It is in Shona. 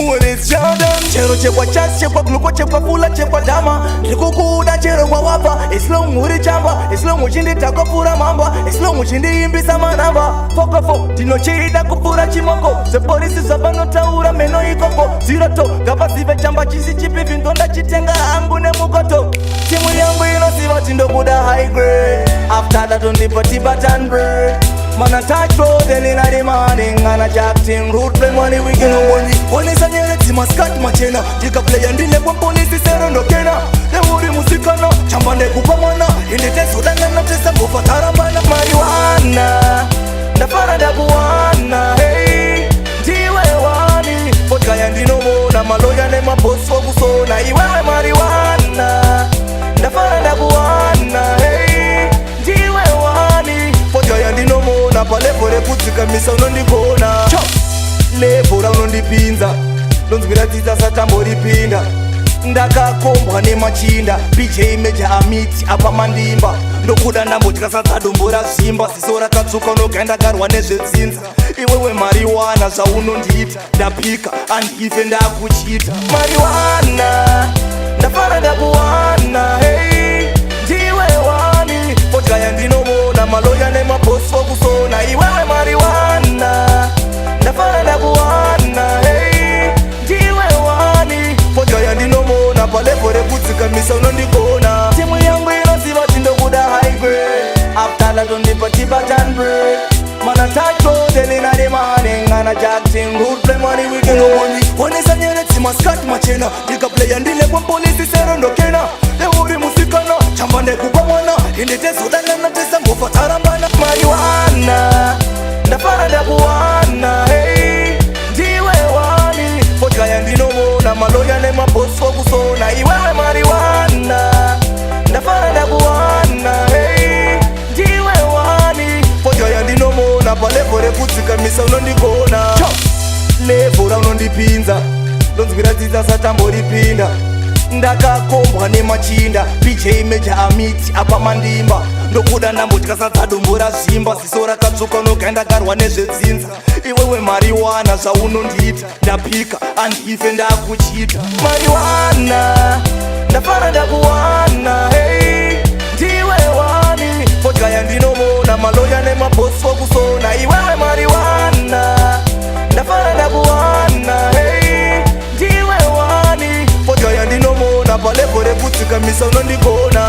when it's Jordan. Chero chekwa chas, chekwa gluko, chekwa fula, chekwa dama. Ndikukuda chero kwa wapa. Islam uri chamba, Islam uchindi tako pura mamba. Islam uchindi imbi sama namba. Fokofo, tino chida kupura chimoko. Se polisi sabano taura meno ikoko. Ziroto, gapa sive chamba chisi chipi vindonda chitenga angu ne mukoto. Timu yangu ino siva tindo kuda high grade. After that on the party button break. Man a touch road early in the morning and a jack team road play money we get no money. One is a nyere tima skat machena. Tika play and dile kwa polisi sero ndo kena. Ne uri musika no chamba ne kupamana. Ili teso danga na tesa mbufa taramana. Marijuana ndafara da buwana. Hey diwe wani vodka ya ndino mona. Maloya ne maboso kusona. Iwewe marijuana ndafara da buwana. Hey diwe wani vodka ya ndino mona. Palevore kutsika misa unondikona. Levora unondipinza. Lonzwira tita satamboripinda. Ndakakombwa nemachinda. PJ meja amiti apa mandimba. Ndokuda ndambotika satsadombora zimba. Sisora katsuka unogaenda garwa nezvetsinza. Iwewe marijuana zvaunondita. Ndapika andife ndakuchita. Marijuana ndafara ndakuwana. Hey ndiwe wani vodka yandinomona. Maloya nemabosi vokusona. Iwewe marijuana ndafara ndakuwana. Hey ndiwe wani vodka yandinomona. Palevore kutsika misa unondikona. Timu yangu inoziva tindokuda high grade. After that on the party button break. Man a touch road early in the morning and a jack team road play money we get no money. One is a nyere tima skat machena. Tika play and dile kwa polisi sero ndo kena. Ne uri musika no chamba ne kupamana. Ili teso danga na tesa mbufa tarambana. Marijuana ndafara da buwana. Hey diwe wani vodka ya ndino mona. Maloya ne mabosi vokusona. Iwewe marijuana ndafara da buwana. Hey diwe wani vodka ya ndino mona. Palevore kutsika misa unondikona. Levora unondipinza. Lonzwira tita satamboripinda. Ndakakombwa nemachinda. PJ meja amiti apa mandimba. Ndokuda ndambotika satsadombora zimba. Sisora katsuka unogaenda garwa nezvetsinza. Iwewe marijuana zvaunondita. Ndapika andife ndakuchita. Marijuana ndafara ndakuwana. Hey ndiwe wani vodka yandinomona. Maloya nemabosi vokusona. Iwewe marijuana ndafara ndakuwana. Hey ndiwe wani vodka yandinomona. Palevore kutsika misa unondikona.